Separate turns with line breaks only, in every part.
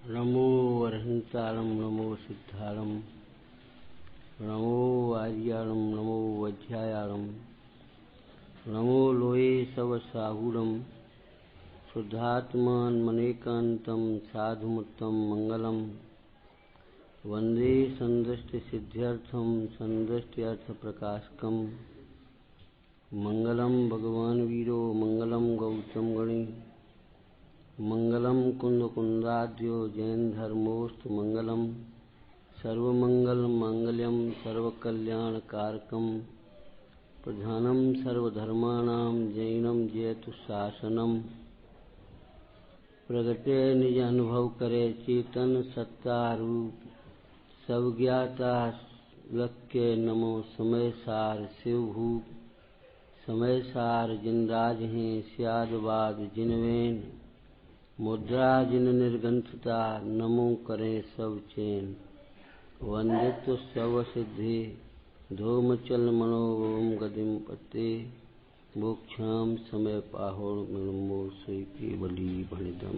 नमो अरहंतारं नमो सिद्धारं नमो आर्याणं नमो वज्रायाणं नमो लोये सव साहूरं शुद्धात्मानमनेकान्तं साधुमुत्तम मंगलम वंदे संदृष्टिसिद्ध्यर्थं संदृष्ट्यर्थप्रकाशकं मंगलम भगवान वीरो मंगलम गौतम गणे मंगलम कुंदकुंदाद्यो जैन धर्मोस्तु मंगलम सर्वमंगल मांगल्यम सर्वकल्याणकारकम प्रधानम सर्वधर्माणां जैनम जयतु शासनम प्रगटे निज अनुभव करे चेतन सत्ता रूप सब ज्ञाता लक्ष्य नमो समय सार शिवभूप समय सार जिनराज हैं स्यादवाद जिनवेन मुद्रा जिन निर्गंथता नमो करें सब चैन वंदित सब सिद्धि धूमचल मनोवम गदिम पते मोक्षाम समय पाहोड़ मिलमो सोई केवली भणिदम।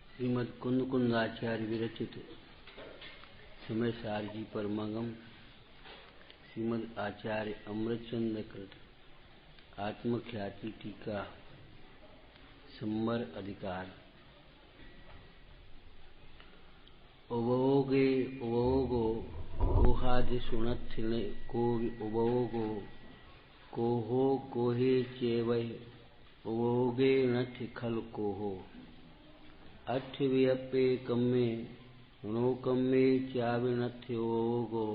श्रीमद कुंद कुंदाचार्य विरचित समय सार जी परमागम श्रीमद आचार्य अमृतचंद्र कृत आत्मख्याति टीका संवर अधिकार। उभोगे उभोगो कोहादि सुनथिने को उभोगो कोहो कोहे चेवै उभोगे नथ खल कोहो अठ व्यपे कम्मे नो कम्मे चावि नथ उभोगो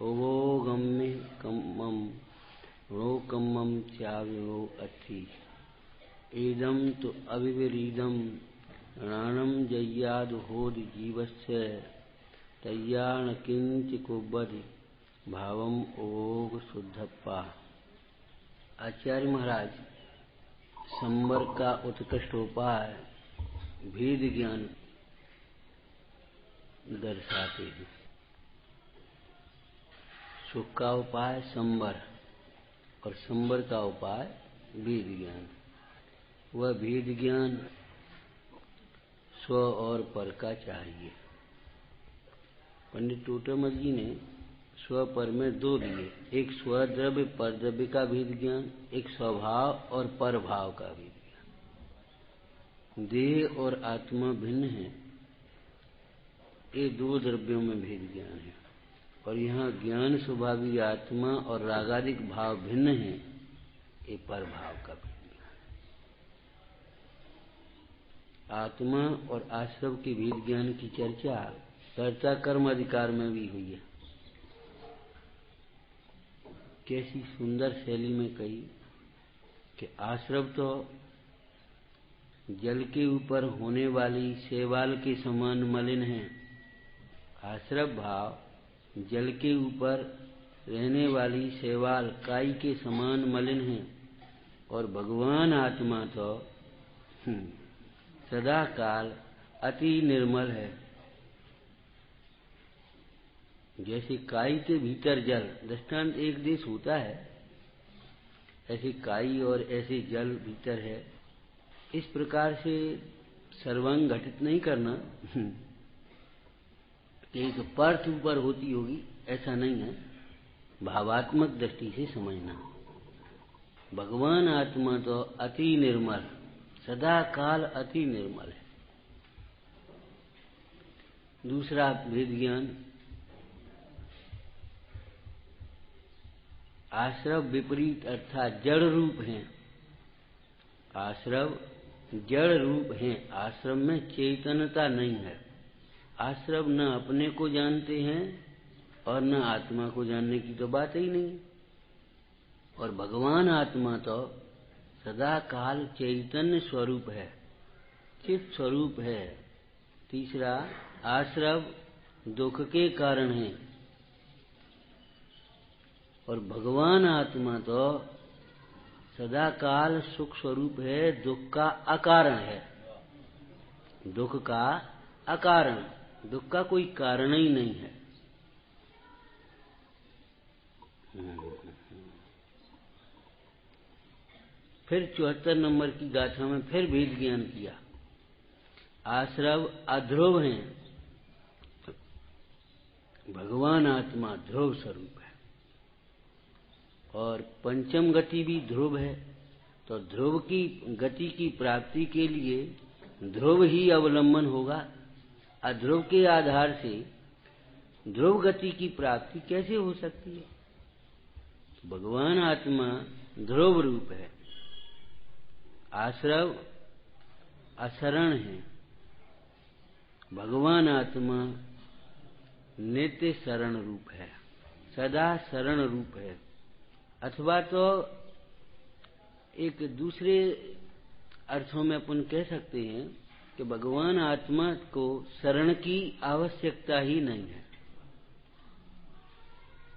उभोगम्मे कम्मम नो कम्मम चावि नो अथि एदम तो अविपरीदम राणम जय्याद होद जीवस्य तय्याण किंच कुबधि भावम ओग शुद्धप्पा। आचार्य महाराज संवर का उत्कृष्ट उपाय भेद ज्ञान दर्शाते हैं। सुख का उपाय संवर और संवर का उपाय भेद ज्ञान। वह भेद ज्ञान स्व और पर का चाहिए। पंडित टोटरमल जी ने स्व पर में दो दिए, एक स्वद्रव्य पर द्रव्य का भेद ज्ञान, एक स्वभाव और पर भाव का भेद ज्ञान। देह और आत्मा भिन्न है, ये दो द्रव्यों में भेद ज्ञान है। और यहाँ ज्ञान स्वभावी आत्मा और रागादिक भाव भिन्न है, ये पर भाव का भेद। आत्मा और आश्रव के भेद ज्ञान की चर्चा कर्म अधिकार में भी हुई है। कैसी सुंदर शैली में कही कि आश्रव तो जल के ऊपर होने वाली शैवाल के समान मलिन है। आश्रव भाव जल के ऊपर रहने वाली शैवाल काई के समान मलिन है। और भगवान आत्मा तो सदा काल अति निर्मल है। जैसे काई के भीतर जल, दृष्टांत एक देश होता है, ऐसे काई और ऐसे जल भीतर है। इस प्रकार से सर्वांग घटित नहीं करना कि तो पर्थ ऊपर होती होगी, ऐसा नहीं है। भावात्मक दृष्टि से समझना। भगवान आत्मा तो अति निर्मल, सदा काल अति निर्मल है। दूसरा भेद ज्ञान आश्रव विपरीत अर्थात जड़ रूप हैं। आश्रव जड़ रूप हैं। आश्रम में चेतनता नहीं है। आश्रव न अपने को जानते हैं और न आत्मा को जानने की तो बात ही नहीं। और भगवान आत्मा तो सदा काल चैतन्य स्वरूप है, चित स्वरूप है। तीसरा आश्रव दुख के कारण है और भगवान आत्मा तो सदा काल सुख स्वरूप है, दुख का अकारण है। दुख का अकारण, दुख का कोई कारण ही नहीं है। फिर 74 नंबर की गाथा में फिर भेद ज्ञान किया। आश्रव अध्रुव हैं, भगवान आत्मा ध्रुव स्वरूप है, और पंचम गति भी ध्रुव है। तो ध्रुव की गति की प्राप्ति के लिए ध्रुव ही अवलंबन होगा। अध्रुव के आधार से ध्रुव गति की प्राप्ति कैसे हो सकती है? भगवान आत्मा ध्रुव रूप है, आश्रव अशरण है, भगवान आत्मा नित्य शरण रूप है, सदा शरण रूप है। अथवा तो एक दूसरे अर्थों में अपन कह सकते हैं कि भगवान आत्मा को शरण की आवश्यकता ही नहीं है।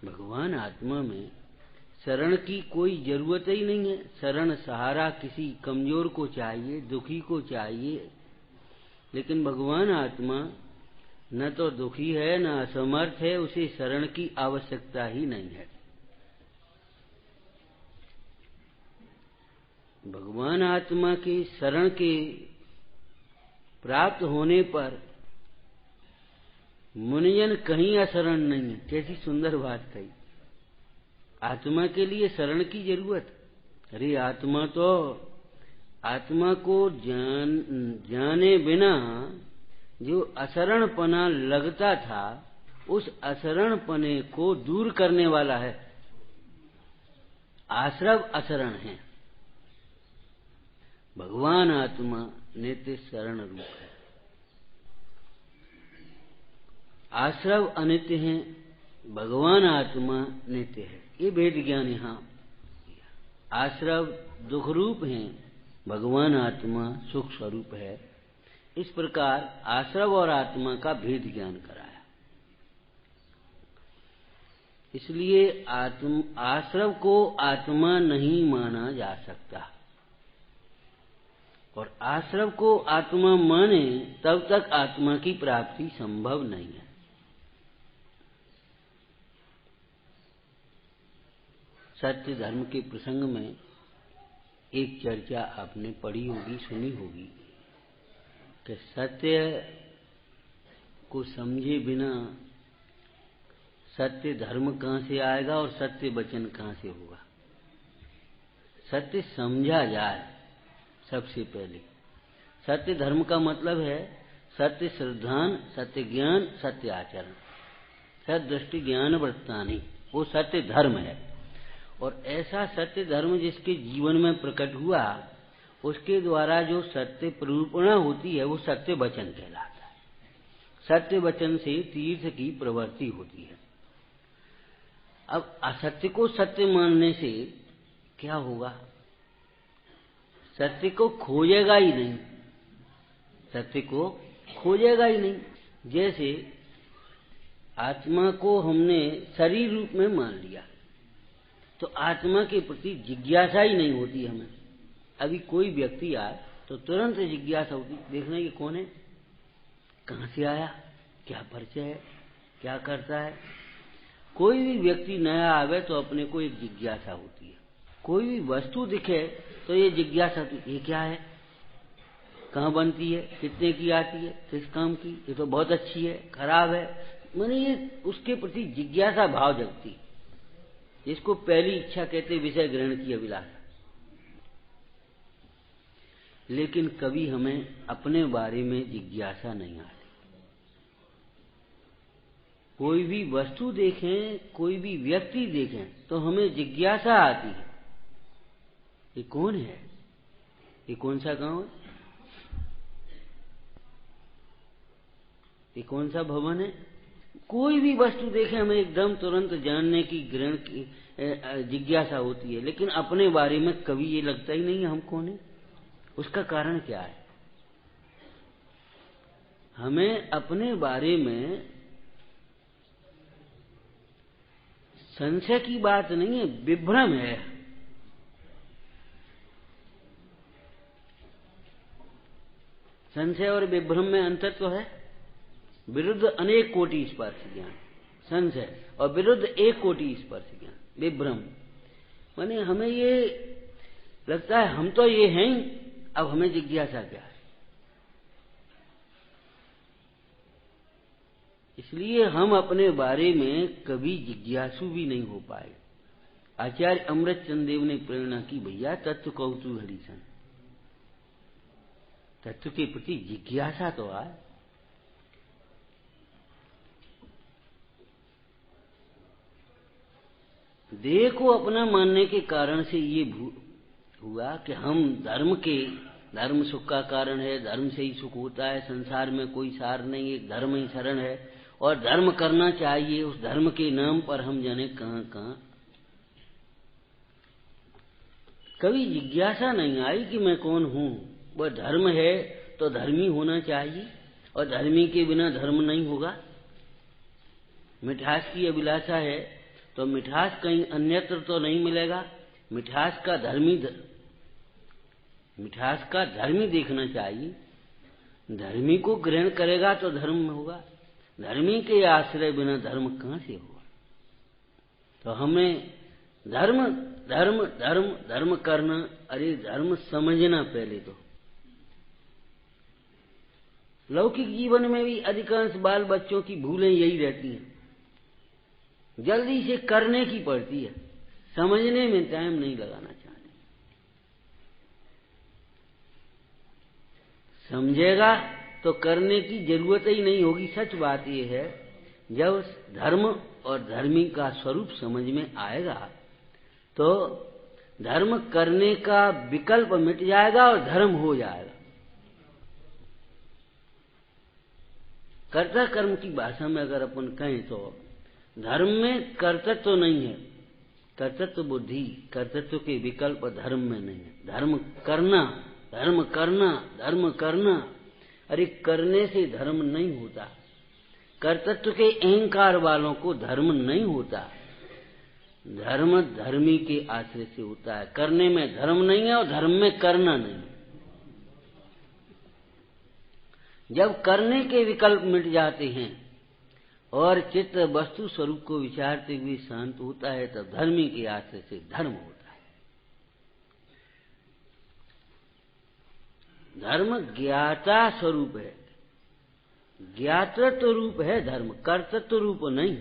भगवान आत्मा में शरण की कोई जरूरत ही नहीं है। शरण सहारा किसी कमजोर को चाहिए, दुखी को चाहिए, लेकिन भगवान आत्मा न तो दुखी है न असमर्थ है, उसे शरण की आवश्यकता ही नहीं है। भगवान आत्मा के शरण के प्राप्त होने पर मुनिजन कहीं अशरण नहीं है। कैसी सुंदर बात कही, आत्मा के लिए शरण की जरूरत। अरे आत्मा तो आत्मा को जाने बिना जो अशरणपना लगता था, उस अशरणपने को दूर करने वाला है। आश्रव अशरण है, भगवान आत्मा नित्य शरण रूप है। आश्रव अनित्य है, भगवान आत्मा नित्य है। ये भेद ज्ञान यहाँ। आश्रव दुख रूप है, भगवान आत्मा सुख स्वरूप है। इस प्रकार आश्रव और आत्मा का भेद ज्ञान कराया। इसलिए आश्रव को आत्मा नहीं माना जा सकता, और आश्रव को आत्मा माने तब तक आत्मा की प्राप्ति संभव नहीं है। सत्य धर्म के प्रसंग में एक चर्चा आपने पढ़ी होगी, सुनी होगी कि सत्य को समझे बिना सत्य धर्म कहाँ से आएगा और सत्य वचन कहाँ से होगा। सत्य समझा जाए सबसे पहले। सत्य धर्म का मतलब है सत्य श्रद्धान, सत्य ज्ञान, सत्य आचरण, सत्य दृष्टि ज्ञान वृत्तानि, वो सत्य धर्म है। और ऐसा सत्य धर्म जिसके जीवन में प्रकट हुआ, उसके द्वारा जो सत्य प्ररूपणा होती है, वो सत्य वचन कहलाता है। सत्य वचन से तीर्थ की प्रवृत्ति होती है। अब असत्य को सत्य मानने से क्या होगा? सत्य को खोजेगा ही नहीं, सत्य को खोजेगा ही नहीं। जैसे आत्मा को हमने शरीर रूप में मान लिया, तो आत्मा के प्रति जिज्ञासा ही नहीं होती हमें। अभी कोई व्यक्ति आए तो तुरंत जिज्ञासा होती, देखना ये कौन है, कहाँ से आया, क्या परिचय है, क्या करता है। कोई भी व्यक्ति नया आवे तो अपने को एक जिज्ञासा होती है। कोई भी वस्तु दिखे तो ये जिज्ञासा होती, ये क्या है, कहाँ बनती है, कितने की आती है, किस काम की, ये तो बहुत अच्छी है, खराब है। माने ये उसके प्रति जिज्ञासा भाव जगती, इसको पहली इच्छा कहते, विषय ग्रहण की अभिलाषा। लेकिन कभी हमें अपने बारे में जिज्ञासा नहीं आती। कोई भी वस्तु देखें, कोई भी व्यक्ति देखें तो हमें जिज्ञासा आती है, ये कौन है, ये कौन सा गांव है, ये कौन सा भवन है। कोई भी वस्तु देखें हमें एकदम तुरंत जानने की, ग्रहण की जिज्ञासा होती है। लेकिन अपने बारे में कभी ये लगता ही नहीं है हम कौन है। उसका कारण क्या है? हमें अपने बारे में संशय की बात नहीं है, विभ्रम है। संशय और विभ्रम में अंतर तो है। विरुद्ध अनेक कोटि स्पर्श ज्ञान संशय, और विरुद्ध एक कोटि स्पर्श ज्ञान विभ्रम। माने हमें ये लगता है हम तो ये हैं, अब हमें जिज्ञासा क्या है। इसलिए हम अपने बारे में कभी जिज्ञासु भी नहीं हो पाए। आचार्य अमृतचंद देव ने प्रेरणा की, भैया तत्व कौतूहली सन, तत्व के प्रति जिज्ञासा तो आए। देह को अपना मानने के कारण से ये हुआ कि हम धर्म सुख का कारण है, धर्म से ही सुख होता है, संसार में कोई सार नहीं, एक धर्म ही शरण है और धर्म करना चाहिए। उस धर्म के नाम पर हम जाने कहां कहां। कभी जिज्ञासा नहीं आई कि मैं कौन हूं। वह धर्म है तो धर्मी होना चाहिए और धर्मी के बिना धर्म नहीं होगा। मिठास की अभिलाषा है तो मिठास कहीं अन्यत्र तो नहीं मिलेगा। मिठास का धर्मी देखना चाहिए। धर्मी को ग्रहण करेगा तो धर्म होगा। धर्मी के आश्रय बिना धर्म कहां से होगा। तो हमें धर्म धर्म धर्म धर्म करना, अरे धर्म समझना पहले तो। लौकिक जीवन में भी अधिकांश बाल बच्चों की भूलें यही रहती हैं, जल्दी से करने की पड़ती है, समझने में टाइम नहीं लगाना चाहते। समझेगा तो करने की जरूरत ही नहीं होगी। सच बात यह है, जब धर्म और धर्मी का स्वरूप समझ में आएगा तो धर्म करने का विकल्प मिट जाएगा और धर्म हो जाएगा। कर्ता कर्म की भाषा में अगर अपन कहें तो धर्म में कर्तृत्व तो नहीं है, कर्तृत्व बुद्धि, कर्तृत्व के विकल्प धर्म में नहीं है। धर्म करना धर्म करना धर्म करना, अरे करने से धर्म नहीं होता। कर्तृत्व के अहंकार वालों को धर्म नहीं होता। धर्म धर्मी के आश्रय से होता है। करने में धर्म नहीं है और धर्म में करना नहीं। जब करने के विकल्प मिट जाते हैं और चित्त वस्तु स्वरूप को विचारते हुए शांत होता है, तब धर्मी के आश्रय से धर्म होता है। धर्म ज्ञाता स्वरूप है, ज्ञातृत्व रूप है धर्म, कर्तृत्व रूप नहीं।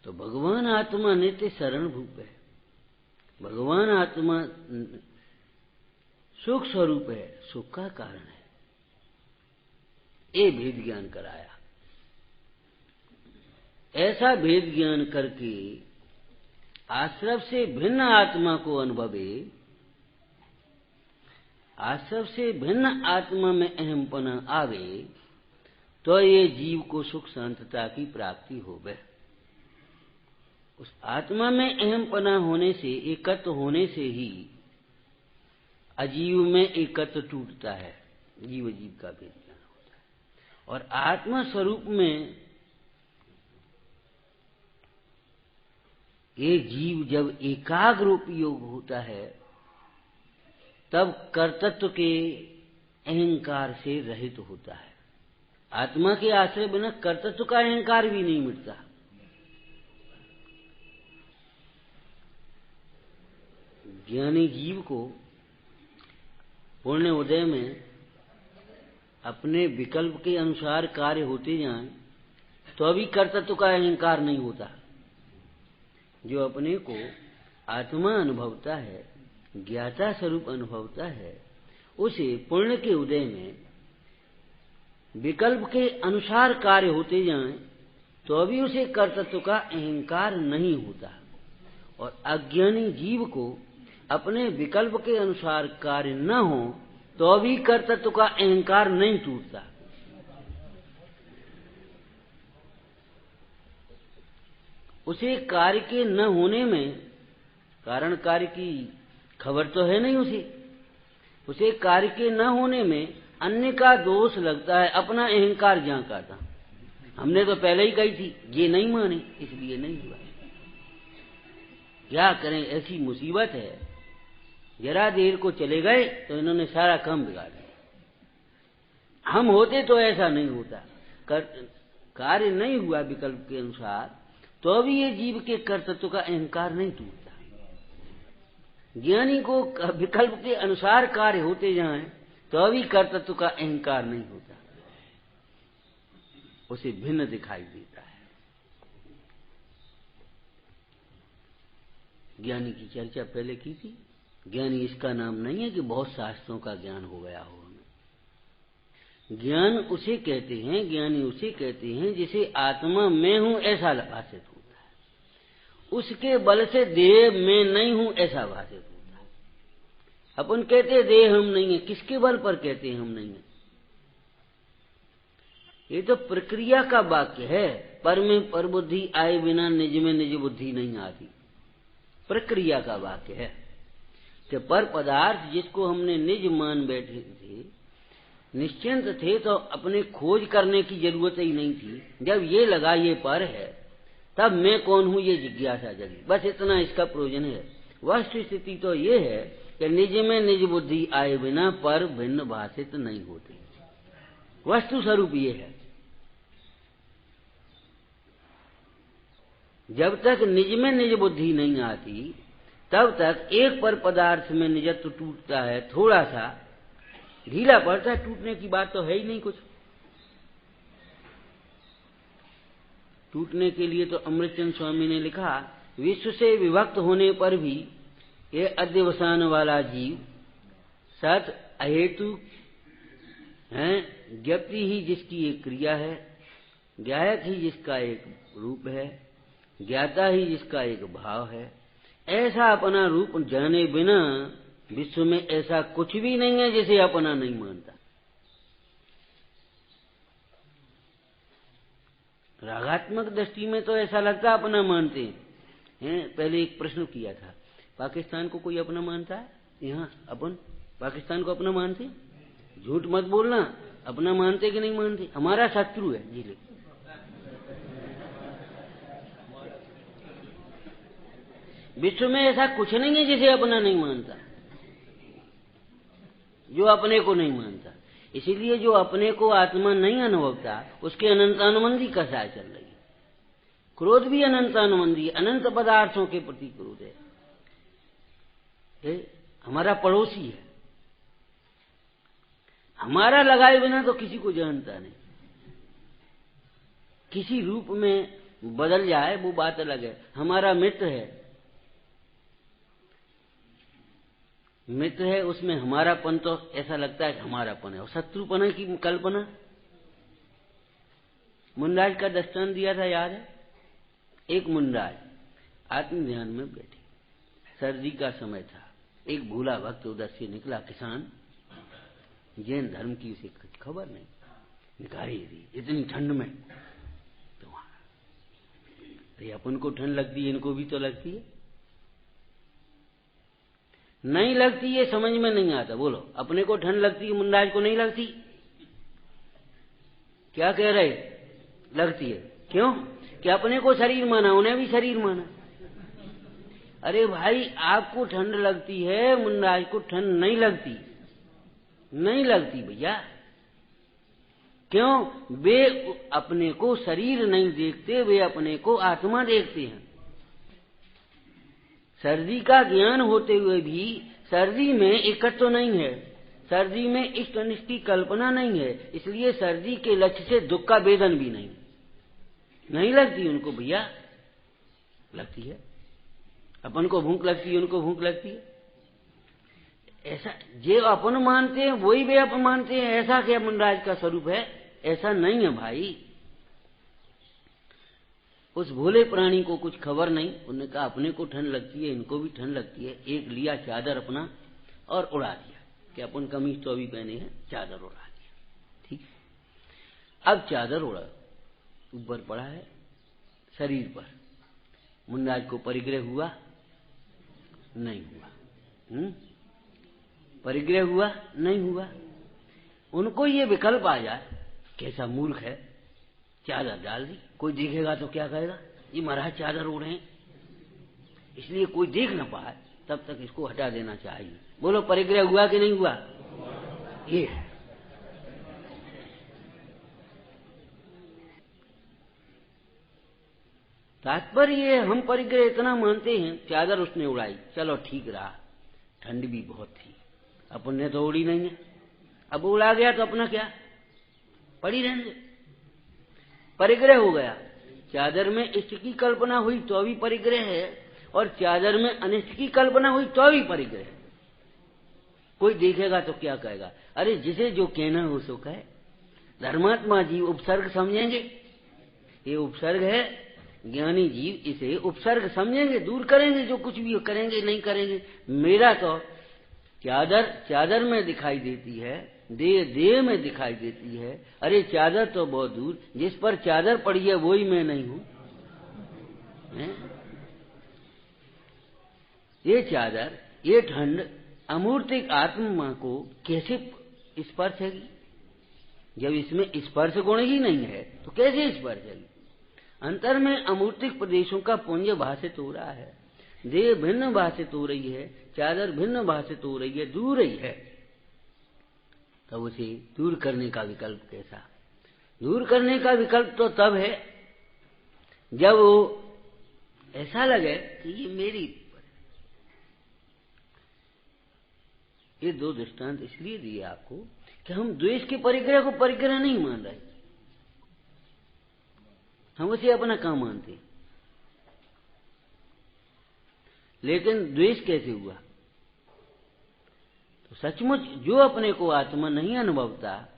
तो भगवान आत्मा नित्य शरण भूप है। भगवान आत्मा सुख स्वरूप है, सुख का कारण है। ये भेद ज्ञान कराया। ऐसा भेद ज्ञान करके आश्रव से भिन्न आत्मा को अनुभवे, आश्रव से भिन्न आत्मा में अहमपना आवे, तो ये जीव को सुख शांतता की प्राप्ति होवे। उस आत्मा में अहमपना होने से, एकत्व होने से ही अजीव में एकत्व टूटता है, जीव जीव का भेद ज्ञान होता है। और आत्मा स्वरूप में ये जीव जब एकाग्र उपयोग होता है, तब कर्तृत्व के अहंकार से रहित होता है। आत्मा के आश्रय बिना कर्तृत्व का अहंकार भी नहीं मिटता। ज्ञानी जीव को पूर्ण उदय में अपने विकल्प के अनुसार कार्य होते जाएं तो अभी कर्तृत्व का अहंकार नहीं होता। जो अपने को आत्मा अनुभवता है, ज्ञाता स्वरूप अनुभवता है, उसे पूर्ण के उदय में विकल्प के अनुसार कार्य होते जाएं तो अभी उसे कर्तृत्व का अहंकार नहीं होता। और अज्ञानी जीव को अपने विकल्प के अनुसार कार्य न हो तो अभी कर्तृत्व का अहंकार नहीं टूटता। उसे कार्य के न होने में, कारण कार्य की खबर तो है नहीं उसे कार्य के न होने में अन्य का दोष लगता है, अपना अहंकार झांका था। हमने तो पहले ही कही थी, ये नहीं माने इसलिए नहीं हुआ। क्या करें, ऐसी मुसीबत है। जरा देर को चले गए तो इन्होंने सारा काम बिगाड़ दिया। हम होते तो ऐसा नहीं होता। कार्य नहीं हुआ विकल्प के अनुसार तो अभी ये जीव के कर्तृत्व का अहंकार नहीं टूटता। ज्ञानी को विकल्प के अनुसार कार्य होते जाएं तो भी कर्तृत्व का अहंकार नहीं होता, उसे भिन्न दिखाई देता है। ज्ञानी की चर्चा पहले की थी। ज्ञानी इसका नाम नहीं है कि बहुत शास्त्रों का ज्ञान हो गया हो हमें। ज्ञान उसे कहते हैं, ज्ञानी उसे कहते हैं जिसे आत्मा में हूं ऐसा भाषित होता है, उसके बल से देह में नहीं हूं ऐसा भाषित होता है। अपन कहते हैं देह हम नहीं है, किसके बल पर कहते हैं हम नहीं है? ये तो प्रक्रिया का वाक्य है। पर में पर बुद्धि आए बिना निज में निज बुद्धि नहीं आती, प्रक्रिया का वाक्य है कि पर पदार्थ जिसको हमने निज मान बैठे थे, निश्चिंत थे, तो अपने खोज करने की जरूरत ही नहीं थी। जब ये लगा ये पर है, तब मैं कौन हूं ये जिज्ञासा जगी। बस इतना इसका प्रयोजन है। वस्तु स्थिति तो ये है कि निज में निज बुद्धि आए बिना पर भिन्न भाषित नहीं होते। वस्तु स्वरूप ये है। जब तक निज में निज बुद्धि नहीं आती, तब तक एक पर पदार्थ में निजत्व टूटता है, थोड़ा सा ढीला पड़ता है। टूटने की बात तो है ही नहीं कुछ। टूटने के लिए तो अमृतचंद स्वामी ने लिखा, विश्व से विभक्त होने पर भी ये अध्यवसान वाला जीव सत अहेतु है, ज्ञप्ति ही जिसकी एक क्रिया है, ज्ञायक ही जिसका एक रूप है, ज्ञाता ही जिसका एक भाव है। ऐसा अपना रूप जाने बिना विश्व में ऐसा कुछ भी नहीं है जिसे अपना नहीं मानता। रागात्मक दृष्टि में तो ऐसा लगता अपना मानते हैं। पहले एक प्रश्न किया था, पाकिस्तान को कोई अपना मानता है? यहाँ अपन पाकिस्तान को अपना मानते? झूठ मत बोलना, अपना मानते कि नहीं मानते? हमारा शत्रु है जी। ले विश्व में ऐसा कुछ नहीं है जिसे अपना नहीं मानता, जो अपने को नहीं मानता। इसीलिए जो अपने को आत्मा नहीं अनुभवता, उसके अनंतानुबंधी कसाय चल रही है। क्रोध भी अनंतानुबंधी, अनंत पदार्थों के प्रति क्रोध है। हमारा पड़ोसी है, हमारा लगाए बिना तो किसी को जानता नहीं। किसी रूप में बदल जाए वो बात अलग है। हमारा मित्र है, मित्र है, उसमें हमारापन तो ऐसा लगता है कि हमारापन है, और शत्रुपन की कल्पना। मुंडराज का दृष्टांत दिया था, याद है? एक मुंडराज आत्म ध्यान में बैठे, सर्दी का समय था। एक भूला भक्त उधर से निकला, किसान, जैन धर्म की उसे कुछ खबर नहीं, निकाली दी इतनी ठंड में। तो अपन को ठंड लगती है, इनको भी तो लगती है। नहीं लगती, ये समझ में नहीं आता। बोलो, अपने को ठंड लगती है, मुंडराज को नहीं लगती? क्या कह रहे? लगती है। क्यों? कि अपने को शरीर माना, उन्हें भी शरीर माना। अरे भाई, आपको ठंड लगती है, मुंडराज को ठंड नहीं लगती। नहीं लगती भैया। क्यों? वे अपने को शरीर नहीं देखते, वे अपने को आत्मा देखते हैं। सर्दी का ज्ञान होते हुए भी सर्दी में एकत्व तो नहीं है, सर्दी में इष्ट अनिष्ट की कल्पना नहीं है। इसलिए सर्दी के लक्ष्य से दुख का वेदन भी नहीं लगती उनको भैया। लगती है। अपन को भूख लगती है, उनको भूख लगती है। ऐसा जो अपन मानते हैं वही वे अपन मानते हैं। ऐसा क्या मुंडराज का स्वरूप है? ऐसा नहीं है भाई। उस भोले प्राणी को कुछ खबर नहीं। उन्होंने कहा अपने को ठंड लगती है, इनको भी ठंड लगती है। एक लिया चादर अपना और उड़ा दिया कि अपन कमीज तो अभी पहने हैं, चादर उड़ा दिया। ठीक, अब चादर उड़ा ऊपर पड़ा है शरीर पर। मुंडराज को परिग्रह हुआ? नहीं हुआ। परिग्रह हुआ? नहीं हुआ। उनको ये विकल्प आ जाए, कैसा मूर्ख है, चादर डाल दी। कोई देखेगा तो क्या कहेगा, ये महाराज चादर ओढ़े हैं। इसलिए कोई देख ना पाए तब तक इसको हटा देना चाहिए। बोलो, परिग्रह हुआ कि नहीं हुआ? ये है। तात्पर्य हम परिग्रह इतना मानते हैं। चादर उसने उड़ाई, चलो ठीक रहा, ठंड भी बहुत थी, अपन ने तो उड़ी नहीं है। अब उड़ा गया तो अपना क्या, पड़ी रहने दो। परिग्रह हो गया। चादर में इष्ट की कल्पना हुई तो भी परिग्रह है, और चादर में अनिष्ट की कल्पना हुई तो भी परिग्रह है। कोई देखेगा तो क्या कहेगा, अरे जिसे जो कहना हो सो कहे। धर्मात्मा जीव उपसर्ग समझेंगे, ये उपसर्ग है। ज्ञानी जीव इसे उपसर्ग समझेंगे, दूर करेंगे, जो कुछ भी करेंगे नहीं करेंगे। मेरा तो चादर में दिखाई देती है, देह में दिखाई देती है। अरे चादर तो बहुत दूर, जिस पर चादर पड़ी है वही मैं नहीं हूं। ये चादर, ये ठंड अमूर्तिक आत्मा को कैसे स्पर्शेगी? जब इसमें स्पर्श गुण ही नहीं है तो कैसे स्पर्शेगी? अंतर में अमूर्तिक प्रदेशों का पुंज भाषित हो रहा है, देह भिन्न भाषित हो रही है, चादर भिन्न भाषित हो रही है, दूर ही है। तब उसे दूर करने का विकल्प कैसा? दूर करने का विकल्प तो तब है जब वो ऐसा लगे कि ये मेरी। ये दो दृष्टांत इसलिए दिए आपको कि हम द्वेष के परिग्रह को परिग्रह नहीं मान रहे, हम उसे अपना काम मानते हैं। लेकिन द्वेष कैसे हुआ? तो सचमुच जो अपने को आत्मा नहीं अनुभवता,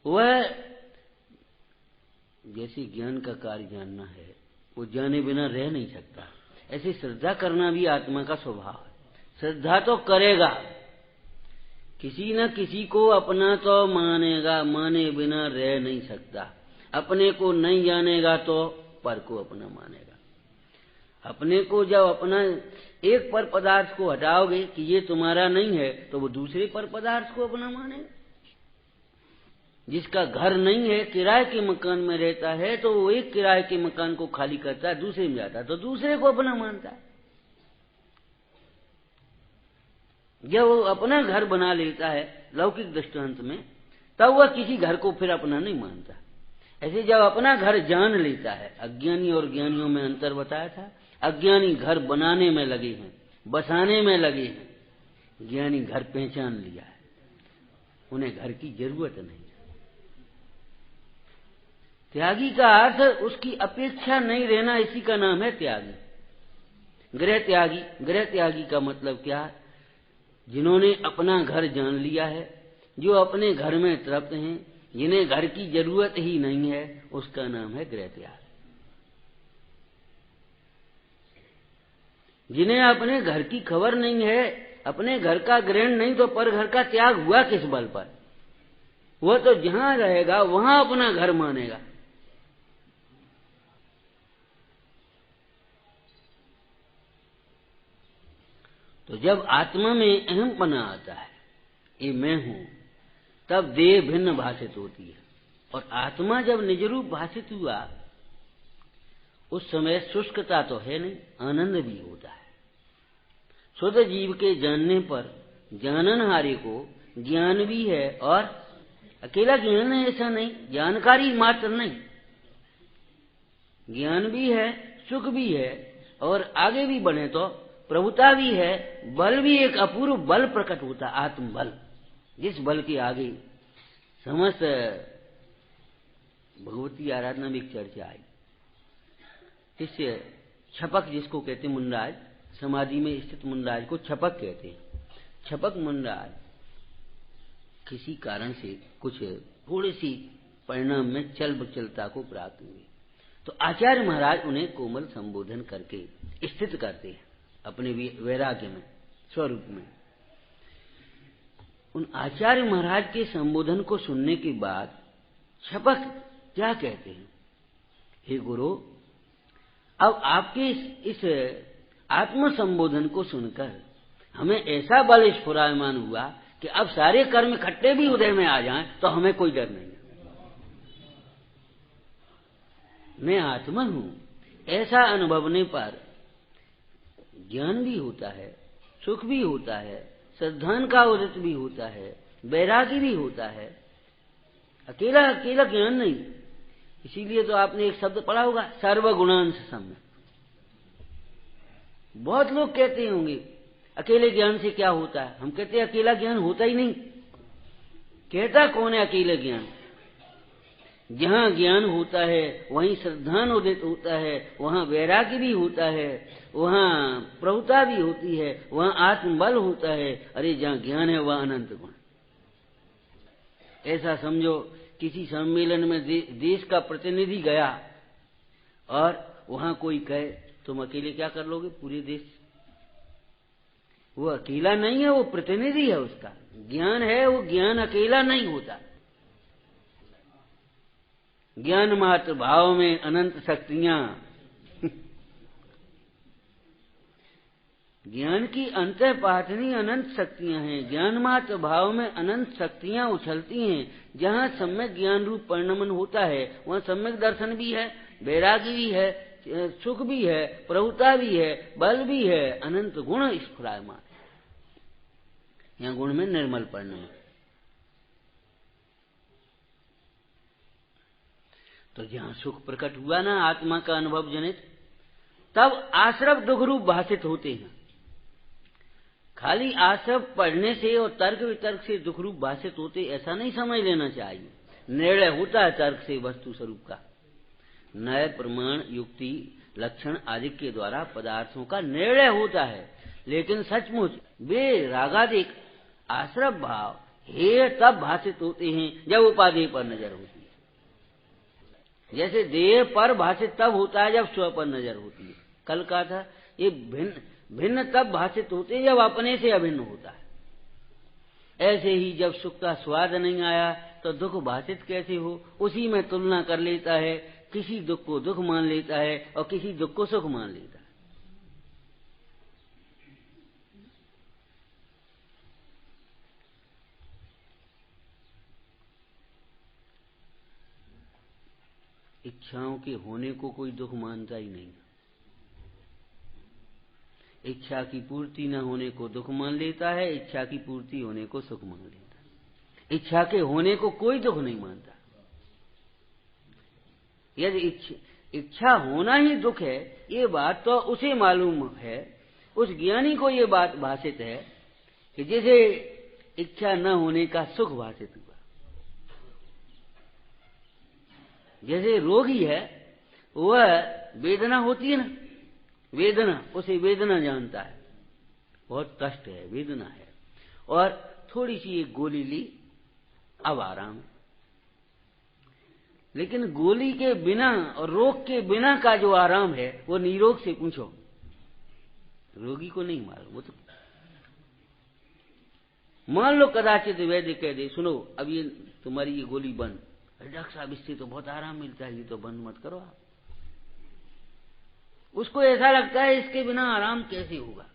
वह जैसे ज्ञान का कार्य जानना है, वो जाने बिना रह नहीं सकता। ऐसे श्रद्धा करना भी आत्मा का स्वभाव है। श्रद्धा तो करेगा, किसी न किसी को अपना तो मानेगा, माने बिना रह नहीं सकता। अपने को नहीं जानेगा तो पर को अपना मानेगा। अपने को जब अपना एक पर पदार्थ को हटाओगे कि ये तुम्हारा नहीं है, तो वो दूसरे पर पदार्थ को अपना मानेगा। जिसका घर नहीं है, किराए के मकान में रहता है, तो वो एक किराए के मकान को खाली करता है, दूसरे में जाता है तो दूसरे को अपना मानता है। जब वो अपना घर बना लेता है लौकिक दृष्टांत में, तब वह किसी घर को फिर अपना नहीं मानता। ऐसे जब अपना घर जान लेता है, अज्ञानी और ज्ञानियों में अंतर बताया था। अज्ञानी घर बनाने में लगे हैं, बसाने में लगे हैं। ज्ञानी घर पहचान लिया है, उन्हें घर की जरूरत नहीं। त्यागी का अर्थ उसकी अपेक्षा नहीं रहना, इसी का नाम है त्यागी। गृह त्यागी, गृह त्यागी का मतलब क्या? जिन्होंने अपना घर जान लिया है, जो अपने घर में तृप्त हैं, जिन्हें घर की जरूरत ही नहीं है, उसका नाम है गृह त्याग। जिन्हें अपने घर की खबर नहीं है, अपने घर का ग्रहण नहीं, तो पर घर का त्याग हुआ किस बल पर? वह तो जहां रहेगा वहां अपना घर मानेगा। तो जब आत्मा में अहमपना आता है, ये मैं हूं, तब देह भिन्न भाषित होती है। और आत्मा जब निज रूप भाषित हुआ, उस समय शुष्कता तो है नहीं, आनंद भी होता है। शुद्ध जीव के जानने पर जाननहारे को ज्ञान भी है, और अकेला ज्ञान है ऐसा नहीं, जानकारी मात्र नहीं, ज्ञान भी है, सुख भी है, और आगे भी बढ़े तो प्रभुता भी है, बल भी, एक अपूर्व बल प्रकट होता, आत्म बल, जिस बल के आगे समस्त भगवती आराधना में एक चर्चा आई। इससे छपक, जिसको कहते मुंडाज, समाधि में स्थित मुंडाज को छपक कहते हैं। छपक मुंडाज किसी कारण से कुछ थोड़ी सी परिणाम में चलता को प्राप्त हुए, तो आचार्य महाराज उन्हें कोमल संबोधन करके स्थित करते हैं अपने वैराग्य में, स्वरूप में। उन आचार्य महाराज के संबोधन को सुनने के बाद छपक क्या कहते हैं, हे गुरु, अब आपके इस आत्म संबोधन को सुनकर हमें ऐसा बल स्फुरायमान हुआ कि अब सारे कर्म इकट्ठे भी उदय में आ जाएं तो हमें कोई डर नहीं। मैं आत्मा हूं, ऐसा अनुभवने पर ज्ञान भी होता है, सुख भी होता है, श्रद्धान का उदित भी होता है, वैराग्य भी होता है। अकेला अकेला ज्ञान नहीं। इसीलिए तो आपने एक शब्द पढ़ा होगा, सर्वगुणांश सम्यक। बहुत लोग कहते होंगे अकेले ज्ञान से क्या होता है, हम कहते हैं अकेला ज्ञान होता ही नहीं। कहता कौन है अकेले ज्ञान? जहाँ ज्ञान होता है वहीं श्रद्धानुदित होता है, वहाँ वैराग्य भी होता है, वहाँ प्रभुता भी होती है, वहाँ आत्मबल होता है। अरे जहाँ ज्ञान है वहाँ अनंत गुण। ऐसा समझो किसी सम्मेलन में देश का प्रतिनिधि गया और वहाँ कोई कहे तुम अकेले क्या कर लोगे पूरे देश? वो अकेला नहीं है, वो प्रतिनिधि है, उसका ज्ञान है, वो ज्ञान अकेला नहीं होता। ज्ञान मात्र भाव में अनंत शक्तियां ज्ञान की अंतःपाठनी अनंत शक्तियां हैं। ज्ञान मात्र भाव में अनंत शक्तियां उछलती हैं। जहाँ सम्यक ज्ञान रूप परिणमन होता है वहाँ सम्यक दर्शन भी है, वैराग्य भी है, सुख भी है, प्रभुता भी है, बल भी है, अनंत गुण स्फुरायमान। यहाँ गुण में निर्मल परिणमन। तो जहाँ सुख प्रकट हुआ ना आत्मा का अनुभव जनित, तब आश्रव दुख रूप भाषित होते हैं। खाली आश्रव पढ़ने से और तर्क वितर्क से दुख रूप भाषित होते ऐसा नहीं समझ लेना चाहिए। निर्णय होता है तर्क से वस्तु स्वरूप का, न्याय प्रमाण युक्ति लक्षण आदि के द्वारा पदार्थों का निर्णय होता है। लेकिन सचमुच वे रागादिक आश्रव भाव हे तब भाषित होते हैं जब उपाधि पर नजर होती है। जैसे देह पर भाषित तब होता है जब स्व पर नजर होती है। कल कहा था ये भिन्न तब भाषित होते हैं जब अपने से अभिन्न होता है। ऐसे ही जब सुख का स्वाद नहीं आया तो दुख भाषित कैसे हो? उसी में तुलना कर लेता है, किसी दुख को दुख मान लेता है और किसी दुख को सुख मान लेता है। इच्छाओं के होने को कोई दुख मानता ही नहीं। इच्छा की पूर्ति न होने को दुख मान लेता है, इच्छा की पूर्ति होने को सुख मान लेता है। इच्छा के होने को कोई दुख नहीं मानता। यदि इच्छा होना ही दुख है, ये बात तो उसे मालूम है, उस ज्ञानी को ये बात भाषित है कि जैसे इच्छा न होने का सुख भाषित हुआ। जैसे रोगी है वह वेदना होती है ना, वेदना उसे वेदना जानता है, बहुत कष्ट है, वेदना है, और थोड़ी सी एक गोली ली अब आराम। लेकिन गोली के बिना और रोग के बिना का जो आराम है वो निरोग से पूछो, रोगी को नहीं मालूम। वो तो मान लो कदाचित वैद्य कह दे सुनो अब ये तुम्हारी ये गोली बंद, डॉक्टर साहब इससे तो बहुत आराम मिलता है, ये तो बंद मत करो आप। उसको ऐसा लगता है इसके बिना आराम कैसे होगा।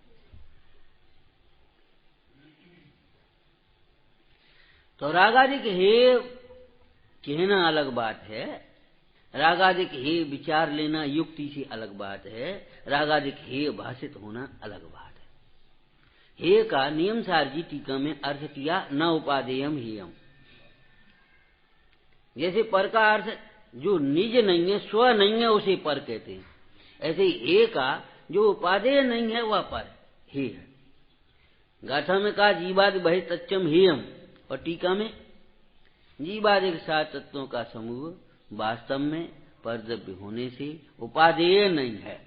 तो रागादिक हे कहना अलग बात है, रागादिक हे विचार लेना युक्ति से अलग बात है, रागादिक हे भाषित होना अलग बात है। हे का नियम सारजी टीका में अर्थ किया न उपादेयम हेयम। जैसे पर का अर्थ जो निज नहीं है, स्व नहीं है, उसे पर कहते हैं। ऐसे ही हे का जो उपादेय नहीं है वह पर हे है। गाथा में कहा जीवादि बहि तच्चम हेयम, और टीका में जीवादिक 7 तत्वों का समूह वास्तव में परद्रव्य होने से उपादेय नहीं है।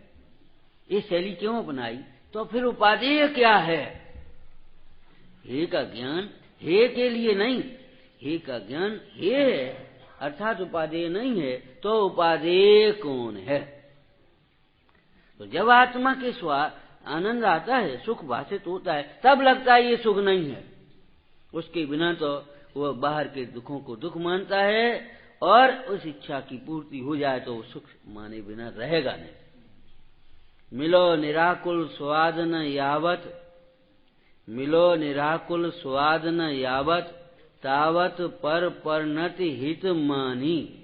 ये शैली क्यों अपनाई? तो फिर उपादेय क्या है? हे का ज्ञान हे के लिए नहीं, हे का ज्ञान हे है अर्थात उपादेय नहीं है, तो उपादेय कौन है? तो जब आत्मा के आनंद आता है, सुख भाषित होता है, तब लगता है ये सुख नहीं है। उसके बिना तो वह बाहर के दुखों को दुख मानता है, और उस इच्छा की पूर्ति हो जाए तो सुख माने बिना रहेगा नहीं। मिलो निराकुल स्वाद न यावत, मिलो निराकुल स्वाद न यावत, तावत पर परनति हित मानी।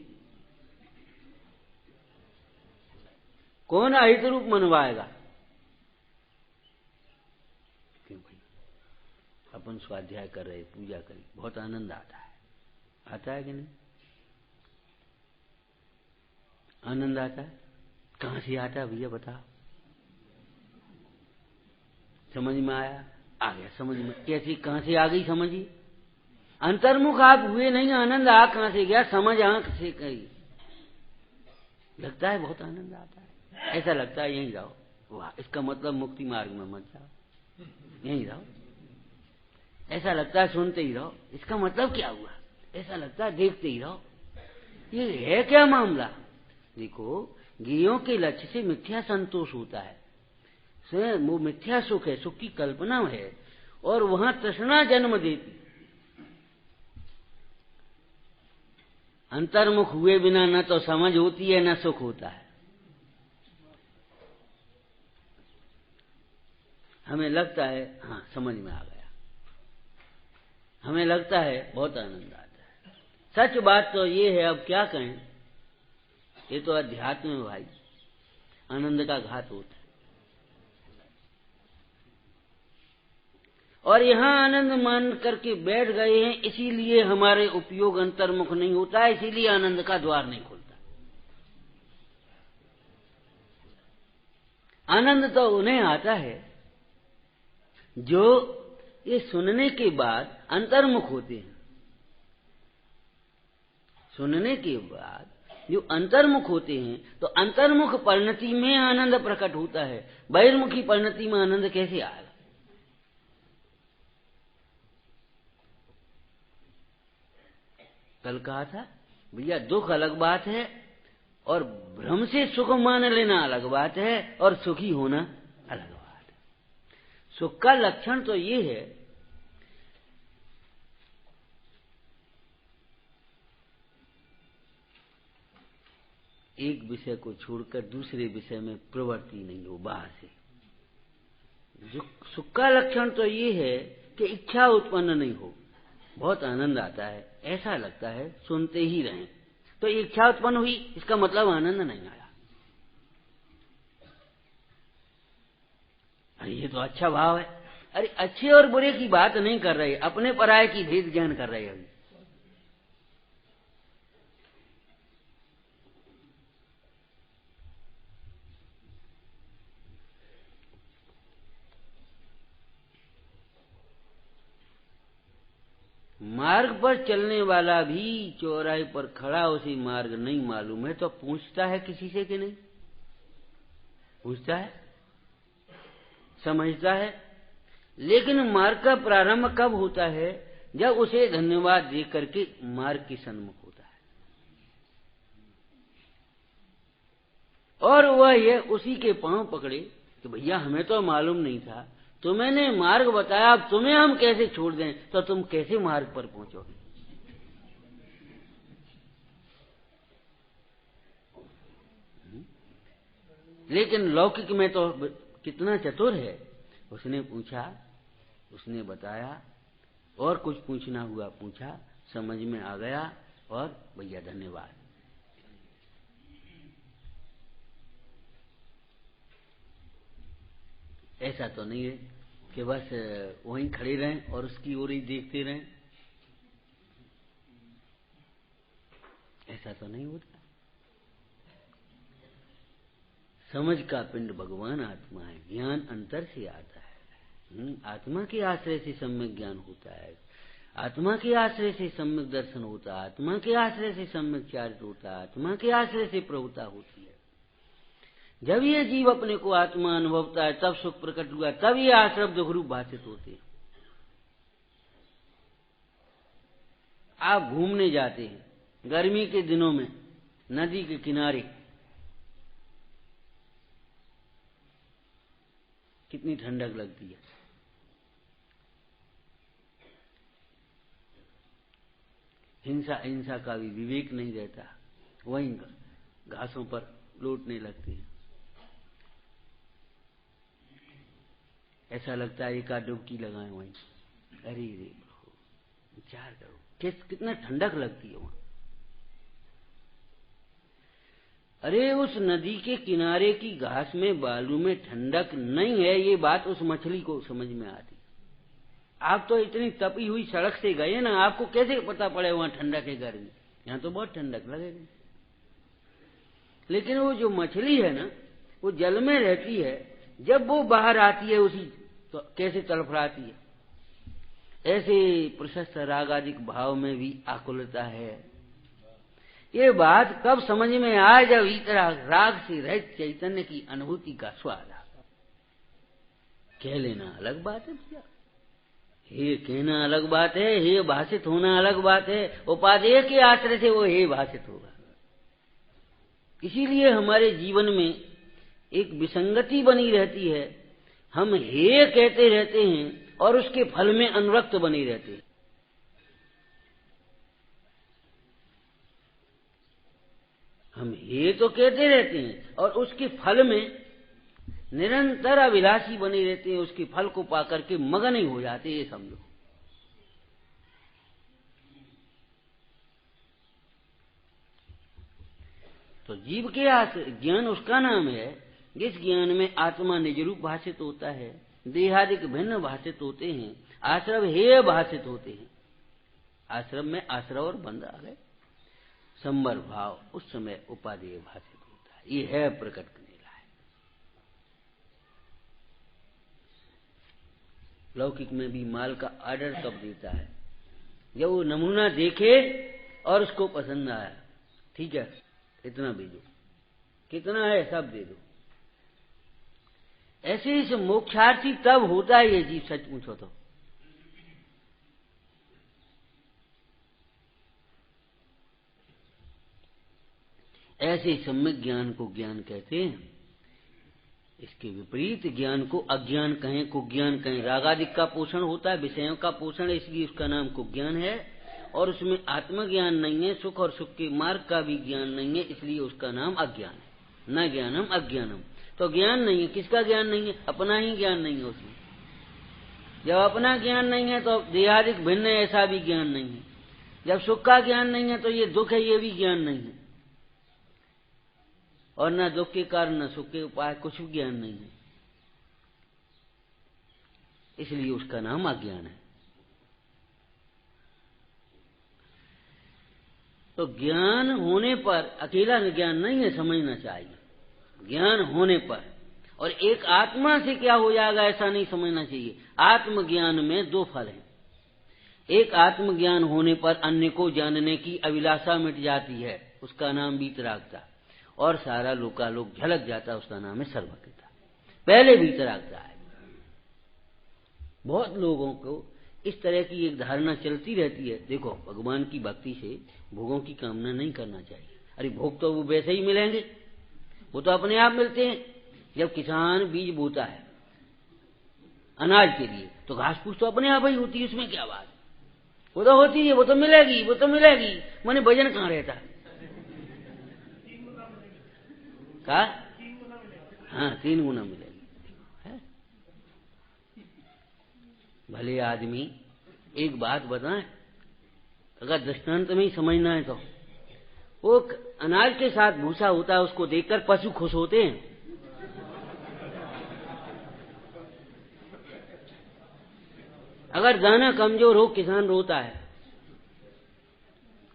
कौन अहित रूप मनवाएगा? क्यों भाई अपन स्वाध्याय कर रहे, पूजा करी, बहुत आनंद आता है कि नहीं? आनंद आता है। कहां से आता है भैया बताओ? समझ में आया? आ गया समझ में। कैसी कहां से आ गई समझिए? अंतर्मुख आप हुए नहीं, आनंद आ कहां से गया, समझ आंख से गई। लगता है बहुत आनंद आता है, ऐसा लगता है यहीं रहो, वाह इसका मतलब मुक्ति मार्ग में मत जाओ, यहीं रहो। ऐसा लगता है सुनते ही रहो, इसका मतलब क्या हुआ, ऐसा लगता है देखते ही रहो। ये है क्या मामला? देखो, ज्ञेयों के लक्ष्य से मिथ्या संतोष होता है, वो मिथ्या सुख है, सुख की कल्पना है, और वहां तृष्णा जन्म देती। अंतर्मुख हुए बिना न तो समझ होती है न सुख होता है। हमें लगता है हाँ समझ में आ गया, हमें लगता है बहुत आनंद आता है। सच बात तो ये है, अब क्या कहें, ये तो अध्यात्म है भाई, आनंद का घात होता है। और यहां आनंद मान करके बैठ गए हैं, इसीलिए हमारे उपयोग अंतर्मुख नहीं होता है, इसीलिए आनंद का द्वार नहीं खुलता। आनंद तो उन्हें आता है जो ये सुनने के बाद अंतर्मुख होते हैं। सुनने के बाद जो अंतर्मुख होते हैं, तो अंतर्मुख परिणति में आनंद प्रकट होता है, बहिर्मुखी परिणति में आनंद कैसे आएगा? कल कहा था भैया, दुख अलग बात है और भ्रम से सुख मान लेना अलग बात है, और सुखी होना अलग बात है। सुख का लक्षण तो ये है एक विषय को छोड़कर दूसरे विषय में प्रवृत्ति नहीं हो बाहर से। जो सुख का लक्षण तो ये है कि इच्छा उत्पन्न नहीं हो, बहुत आनंद आता है, ऐसा लगता है सुनते ही रहें। तो इच्छा उत्पन्न हुई, इसका मतलब आनंद नहीं आया। अरे ये तो अच्छा भाव है। अरे अच्छे और बुरे की बात नहीं कर रहे, अपने पराये की भेद ज्ञान कर रहे अभी। मार्ग पर चलने वाला भी चौराहे पर खड़ा, उसे मार्ग नहीं मालूम है तो पूछता है किसी से कि नहीं पूछता है, समझता है। लेकिन मार्ग का प्रारंभ कब होता है? जब उसे धन्यवाद दे करके मार्ग के सन्मुख होता है, और वह ये उसी के पांव पकड़े कि भैया हमें तो मालूम नहीं था, तो मैंने मार्ग बताया, अब तुम्हें हम कैसे छोड़ दें, तो तुम कैसे मार्ग पर पहुंचोगे? लेकिन लौकिक में तो कितना चतुर है, उसने पूछा, उसने बताया, और कुछ पूछना हुआ पूछा, समझ में आ गया, और भैया धन्यवाद। ऐसा तो नहीं है कि बस वहीं खड़े रहें और उसकी ओर ही देखते रहें, ऐसा तो नहीं होता। समझ का पिंड भगवान आत्मा है, ज्ञान अंतर से आता है। आत्मा के आश्रय से सम्यक ज्ञान होता है, आत्मा के आश्रय से सम्यक दर्शन होता है, आत्मा के आश्रय से सम्यक चारित्र होता है, आत्मा के आश्रय से प्रभुता होती है। जब ये जीव अपने को आत्मा अनुभवता है, तब सुख प्रकट हुआ, तब ये आश्रम दुख रूप भाषित होते हैं। आप घूमने जाते हैं गर्मी के दिनों में नदी के किनारे, कितनी ठंडक लगती है। हिंसा हिंसा का भी विवेक नहीं रहता, वहीं घासों पर लौटने लगते हैं। ऐसा लगता है एक आध डुबकी लगाएं वहीं। अरे रे प्रभु, विचार करो कितना ठंडक लगती है वहां। अरे उस नदी के किनारे की घास में बालू में ठंडक नहीं है, ये बात उस मछली को समझ में आती। आप तो इतनी तपी हुई सड़क से गए ना, आपको कैसे पता पड़े वहां ठंडक है गर्मी? यहां तो बहुत ठंडक लगेगी। लेकिन वो जो मछली है ना, वो जल में रहती है, जब वो बाहर आती है उसी तो कैसे तड़फड़ाती है। ऐसे प्रशस्त रागादिक भाव में भी आकुलता है। ये बात कब समझ में आए, जब इतना राग से रहित चैतन्य की अनुभूति का स्वाद आ। कह लेना अलग बात है भैया, हे कहना अलग बात है, हे भाषित होना अलग बात है। उपादेय के आश्रय से वो हे भाषित होगा। इसीलिए हमारे जीवन में एक विसंगति बनी रहती है। हम हे कहते रहते हैं और उसके फल में अनुरक्त बने रहते हैं। हम हे तो कहते रहते हैं और उसके फल में निरंतर अभिलाषी बने रहते हैं। उसके फल को पाकर के मगन ही हो जाते, ये समझो। तो जीव के ज्ञान उसका नाम है जिस ज्ञान में आत्मा निज रूप भाषित होता है, देहादिक भिन्न भाषित होते हैं, आश्रव हेय भाषित होते हैं। आश्रम में आश्रव और बंध आ गए, संबर भाव उस समय उपादेय भाषित होता है। ये है प्रकट करने लायक। लौकिक में भी माल का ऑर्डर कब देता है, जब वो नमूना देखे और उसको पसंद आया, ठीक है इतना भेजो, कितना है सब दे दो। ऐसे इस मोक्षार्थी तब होता है ये जीव, सच पूछो तो। ऐसे सम्यक ज्ञान को ज्ञान कहते हैं। इसके विपरीत ज्ञान को अज्ञान कहें, कुज्ञान कहें। रागादिक का पोषण होता है, विषयों का पोषण, इसलिए उसका नाम कुज्ञान है। और उसमें आत्मज्ञान नहीं है, सुख और सुख के मार्ग का भी ज्ञान नहीं है, इसलिए उसका नाम अज्ञान है। न ज्ञानम अज्ञानम। तो ज्ञान नहीं है, किसका ज्ञान नहीं है? अपना ही ज्ञान नहीं है उसमें। जब अपना ज्ञान नहीं है तो देहादिक भिन्न है, ऐसा भी ज्ञान नहीं है। जब सुख का ज्ञान नहीं है तो ये दुख है, ये भी ज्ञान नहीं है। और न दुख के कारण न सुख के उपाय, कुछ भी ज्ञान नहीं है, इसलिए उसका नाम अज्ञान है। तो ज्ञान होने पर अकेला ज्ञान नहीं है, समझना चाहिए। ज्ञान होने पर और एक आत्मा से क्या हो जाएगा ऐसा नहीं समझना चाहिए। आत्मज्ञान में दो फल हैं। एक आत्मज्ञान होने पर अन्य को जानने की अभिलाषा मिट जाती है, उसका नाम वीतरागता। और सारा लोकालोक झलक जाता है, उसका नाम है सर्वज्ञता। पहले वीतरागता है। बहुत लोगों को इस तरह की एक धारणा चलती रहती है, देखो भगवान की भक्ति से भोगों की कामना नहीं करना चाहिए। अरे भोग तो वो वैसे ही मिलेंगे, वो तो अपने आप मिलते हैं। जब किसान बीज बोता है अनाज के लिए तो घास फूस तो अपने आप ही होती है, उसमें क्या बात? वो तो होती है, वो तो मिलेगी, वो तो मिलेगी। माने वजन कहाँ रहता है? का? हाँ 3 गुना मिलेगी है? भले आदमी एक बात बताएं, अगर दृष्टांत में ही समझना है तो वो अनाज के साथ भूसा होता है, उसको देखकर पशु खुश होते हैं। अगर दाना कमजोर हो किसान रोता है,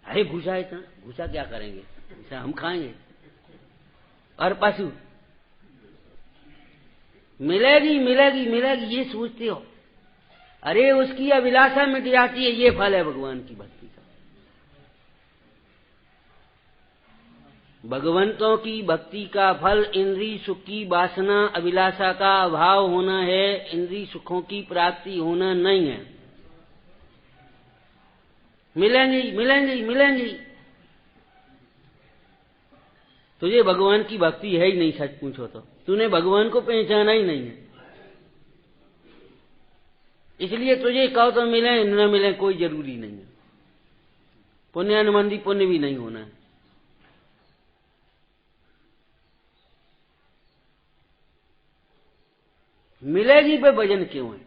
अरे भूसा इतना, भूसा क्या करेंगे, भूसा हम खाएंगे। और पशु मिलेगी मिलेगी मिलेगी ये सोचते हो, अरे उसकी अभिलाषा मिट जाती है। ये फल है भगवान की भक्ति का। भगवंतों की भक्ति का फल इंद्रिय सुख की वासना अभिलाषा का अभाव होना है, इंद्रिय सुखों की प्राप्ति होना नहीं है। मिलेंगी मिलेंगी मिलेंगी। तुझे भगवान की भक्ति है ही नहीं, सच पूछो तो। तूने भगवान को पहचाना ही नहीं है, इसलिए तुझे कहो तो मिले न मिले कोई जरूरी नहीं है। पुण्यानुबंधी पुण्य भी नहीं होना है। मिलेगी पे भजन क्यों है?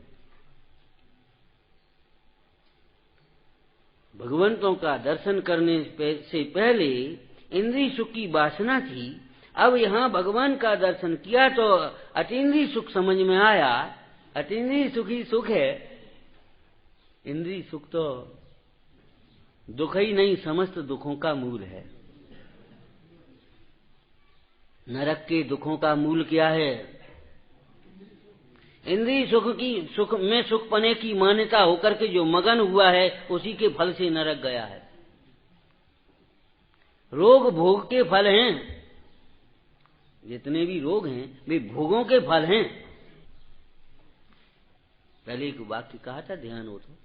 भगवंतों का दर्शन करने से पहले इंद्रिय सुख की वासना थी। अब यहां भगवान का दर्शन किया तो अतीन्द्रिय सुख समझ में आया। अतीन्द्रिय सुख ही सुख है, इंद्रिय सुख तो दुख ही नहीं, समस्त दुखों का मूल है। नरक के दुखों का मूल क्या है? इंद्रिय सुख में सुख पने की मान्यता होकर के जो मगन हुआ है उसी के फल से नरक गया है। रोग भोग के फल हैं, जितने भी रोग हैं वे भोगों के फल हैं। पहले एक वाक्य कहा था, ध्यान हो तो,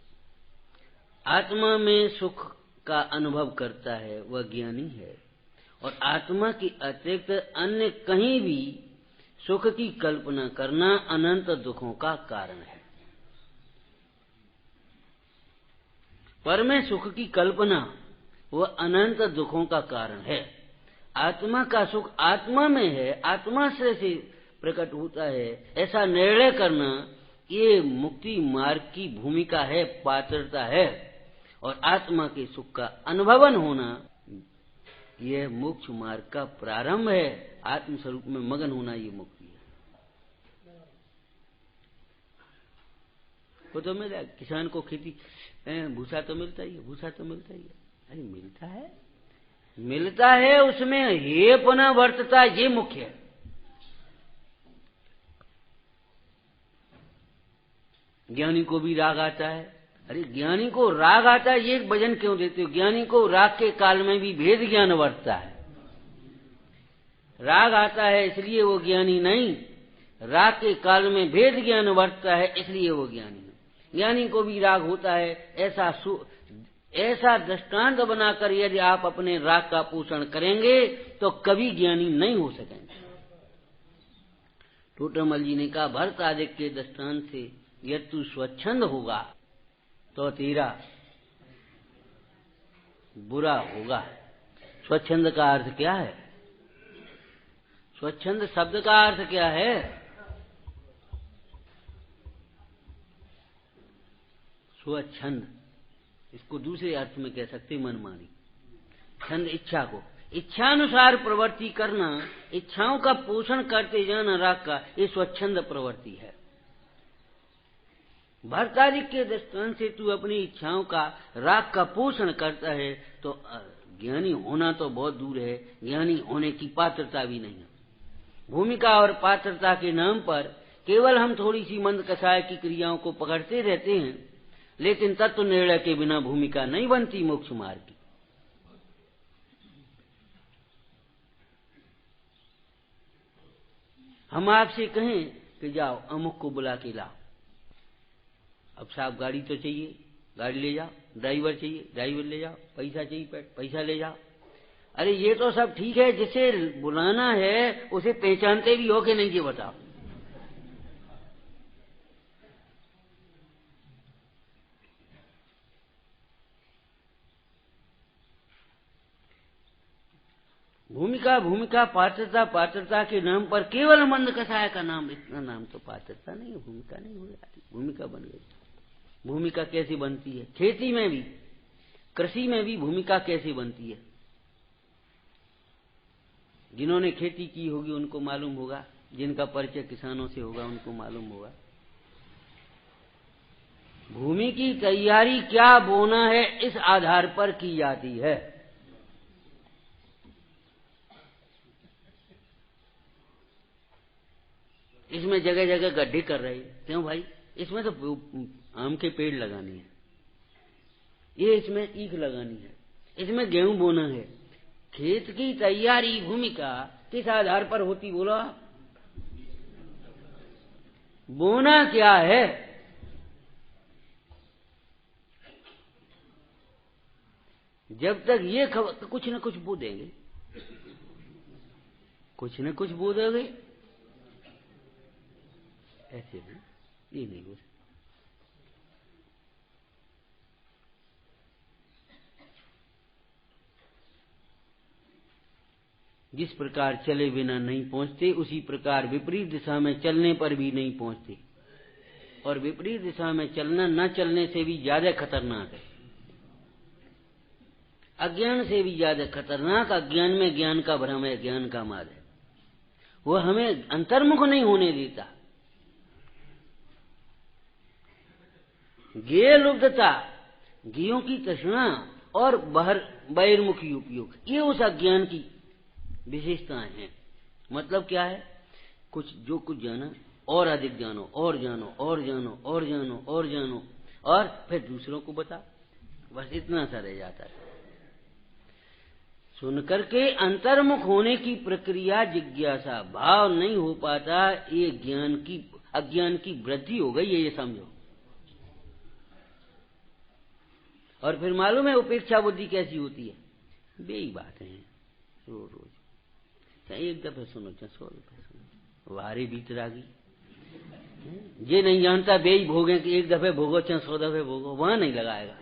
आत्मा में सुख का अनुभव करता है वह ज्ञानी है, और आत्मा की अतिरिक्त अन्य कहीं भी सुख की कल्पना करना अनंत दुखों का कारण है। पर में सुख की कल्पना वह अनंत दुखों का कारण है। आत्मा का सुख आत्मा में है, आत्मा से प्रकट होता है, ऐसा निर्णय करना ये मुक्ति मार्ग की भूमिका है, पात्रता है। और आत्मा के सुख का अनुभवन होना यह मोक्ष मार्ग का प्रारंभ है। आत्म स्वरूप में मगन होना ये मुक्ति है। वो तो मिला, किसान को खेती भूसा तो मिलता ही है, भूसा तो मिलता ही है। अरे मिलता है, उसमें हेपना वर्तता, ये मुख्य है। ज्ञानी को भी राग आता है। अरे ज्ञानी को राग आता है, ये भजन क्यों देते हो? ज्ञानी को राग के काल में भी भेद ज्ञान वर्तता है। राग आता है इसलिए वो ज्ञानी नहीं, राग के काल में भेद ज्ञान वर्तता है इसलिए वो ज्ञानी है। ज्ञानी को भी राग होता है, ऐसा दृष्टांत बनाकर यदि आप अपने राग का पोषण करेंगे तो कभी ज्ञानी नहीं हो सकेंगे। टोटमल जी ने कहा, भरत आदि के दृष्टांत से यदि तू स्वच्छंद होगा तो तेरा बुरा होगा। स्वच्छंद का अर्थ क्या है? स्वच्छंद शब्द का अर्थ क्या है? स्वच्छंद, इसको दूसरे अर्थ में कह सकते मनमानी। छंद इच्छा को, इच्छानुसार प्रवृत्ति करना, इच्छाओं का पोषण करते जाना राग का, ये स्वच्छंद प्रवृत्ति है। भरतादिक के दृष्टांत से तू अपनी इच्छाओं का राग का पोषण करता है तो ज्ञानी होना तो बहुत दूर है, ज्ञानी होने की पात्रता भी नहीं है। भूमिका और पात्रता के नाम पर केवल हम थोड़ी सी मंद कसाय की क्रियाओं को पकड़ते रहते हैं, लेकिन तत्व निर्णय के बिना भूमिका नहीं बनती मोक्ष मार्ग की। हम आपसे कहें कि जाओ अमुक को बुला के लाओ, अब साहब गाड़ी तो चाहिए, गाड़ी ले जाओ, ड्राइवर चाहिए, ड्राइवर ले जाओ, पैसा चाहिए, पैसा ले जाओ। अरे ये तो सब ठीक है, जिसे बुलाना है उसे पहचानते भी हो कि नहीं, ये बताओ। भूमिका पात्रता के नाम पर केवल मंद कसाय का नाम, इतना नाम तो पात्रता नहीं है, भूमिका नहीं हो जाती, भूमिका बन गई। भूमिका कैसे बनती है? खेती में भी, कृषि में भी भूमिका कैसे बनती है? जिन्होंने खेती की होगी उनको मालूम होगा, जिनका परिचय किसानों से होगा उनको मालूम होगा। भूमि की तैयारी क्या बोना है इस आधार पर की जाती है। इसमें जगह जगह गड्ढे कर रहे हैं, क्यों भाई? इसमें तो आम के पेड़ लगाने हैं, ये इसमें ईख लगानी है, इसमें गेहूं बोना है। खेत की तैयारी भूमिका किस आधार पर होती बोला? बोना क्या है? जब तक ये कुछ न कुछ बो देंगे, कुछ न कुछ बो दोगे, ऐसे नहीं, ये नहीं हो सकता। जिस प्रकार चले बिना नहीं पहुंचते, उसी प्रकार विपरीत दिशा में चलने पर भी नहीं पहुंचते, और विपरीत दिशा में चलना न चलने से भी ज्यादा खतरनाक है। अज्ञान से भी ज्यादा खतरनाक अज्ञान में ज्ञान का भ्रम है, ज्ञान का मार्ग है, वह हमें अंतर्मुख नहीं होने देता। गेय लुब्धता, गेयों की तृष्णा और बहिर्मुखी उपयोग, ये उस अज्ञान की विशेषताएं हैं। मतलब क्या है? कुछ जाना और अधिक जानो, और जानो, और जानो, और जानो, और जानो, और फिर दूसरों को बता। बस इतना सा रह जाता है। सुनकर के अंतर्मुख होने की प्रक्रिया जिज्ञासा भाव नहीं हो पाता, ये ज्ञान की अज्ञान की वृद्धि हो गई है, ये समझो। और फिर मालूम है उपेक्षा बुद्धि कैसी होती है? बेई बातें हैं रोज रोज, चाहे एक दफे सुनो चाहे 100 दफे सुनो, वारे भीतर आ गई। ये नहीं जानता बेई भोगे कि एक दफे भोगो चाहे 100 दफे भोगो, वहां नहीं लगाएगा।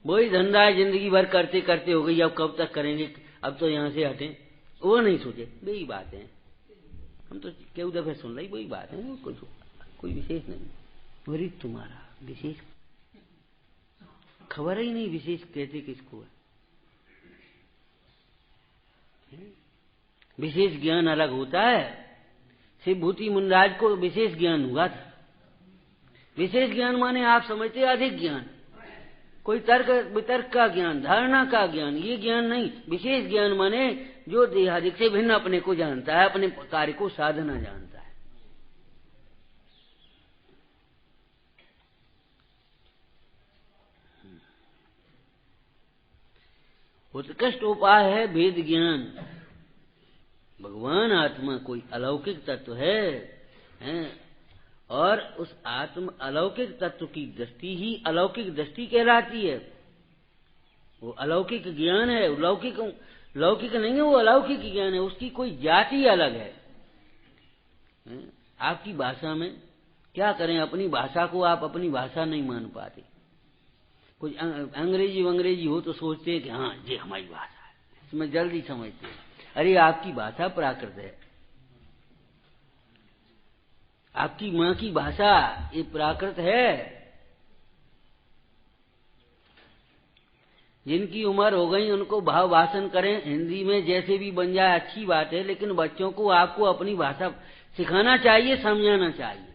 वही धंधा है, जिंदगी भर करते करते हो गई, अब कब तक करेंगे, अब तो यहां से हटें, वो नहीं सोचे। बेई बातें हैं, हम तो क्यों दफे सुन रही, वही बात है, कोई विशेष नहीं। वही तुम्हारा विशेष खबर ही नहीं, विशेष कहते किसको है? विशेष ज्ञान अलग होता है। शिवभूति मुनिराज को विशेष ज्ञान हुआ था। विशेष ज्ञान माने आप समझते अधिक ज्ञान, कोई तर्क वितर्क का ज्ञान, धारणा का ज्ञान, ये ज्ञान नहीं। विशेष ज्ञान माने जो देहादिक से भिन्न अपने को जानता है, अपने कार्य को साधना जानता है। उत्कृष्ट उपाय है भेद ज्ञान। भगवान आत्मा कोई अलौकिक तत्व है, और उस आत्म अलौकिक तत्व की दृष्टि ही अलौकिक दृष्टि कहलाती है। वो अलौकिक ज्ञान है, लौकिक लौकिक नहीं है, वो अलौकिक ज्ञान है। उसकी कोई जाति अलग है। आपकी भाषा में क्या करें, अपनी भाषा को आप अपनी भाषा नहीं मान पाते। कुछ अंग्रेजी हो तो सोचते हैं कि हाँ ये हमारी भाषा है, इसमें जल्दी समझते हैं। अरे आपकी भाषा प्राकृत है, आपकी माँ की भाषा ये प्राकृत है। जिनकी उम्र हो गई उनको भाव भाषण करें हिंदी में, जैसे भी बन जाए अच्छी बात है, लेकिन बच्चों को आपको अपनी भाषा सिखाना चाहिए, समझाना चाहिए।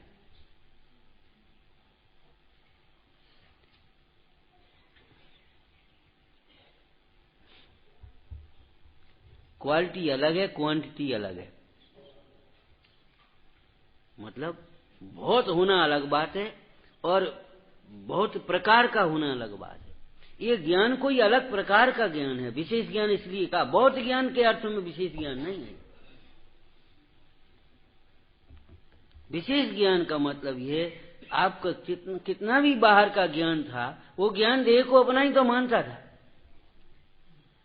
क्वालिटी अलग है, क्वांटिटी अलग है। मतलब बहुत होना अलग बात है और बहुत प्रकार का होना अलग बात है। ये ज्ञान कोई अलग प्रकार का ज्ञान है, विशेष ज्ञान इसलिए कहा। बहुत ज्ञान के अर्थ में विशेष ज्ञान नहीं है। विशेष ज्ञान का मतलब ये, आपका कितना भी बाहर का ज्ञान था, वो ज्ञान देह को अपना ही तो मानता था,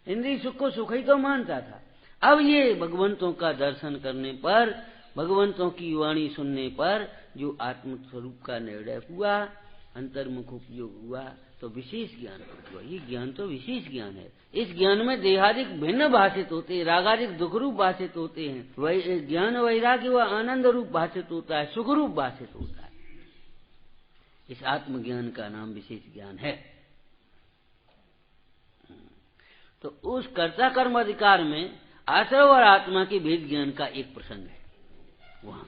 इंद्रिय सुख को सुख ही तो मानता था। अब ये भगवंतों का दर्शन करने पर, भगवंतों की वाणी सुनने पर जो आत्म स्वरूप का निर्णय हुआ, अंतर्मुख उपयोग हुआ, तो विशेष ज्ञान हुआ। ये ज्ञान तो विशेष ज्ञान है। इस ज्ञान में देहादिक भिन्न भाषित होते हैं, रागादिक दुख रूप भाषित होते हैं। ज्ञान वैराग्य व आनंद रूप भाषित होता है, सुख रूप भाषित होता है। इस आत्मज्ञान का नाम विशेष ज्ञान है। तो उस कर्ता कर्म अधिकार में आश्रय और आत्मा के भेद ज्ञान का एक प्रसंग है वहां।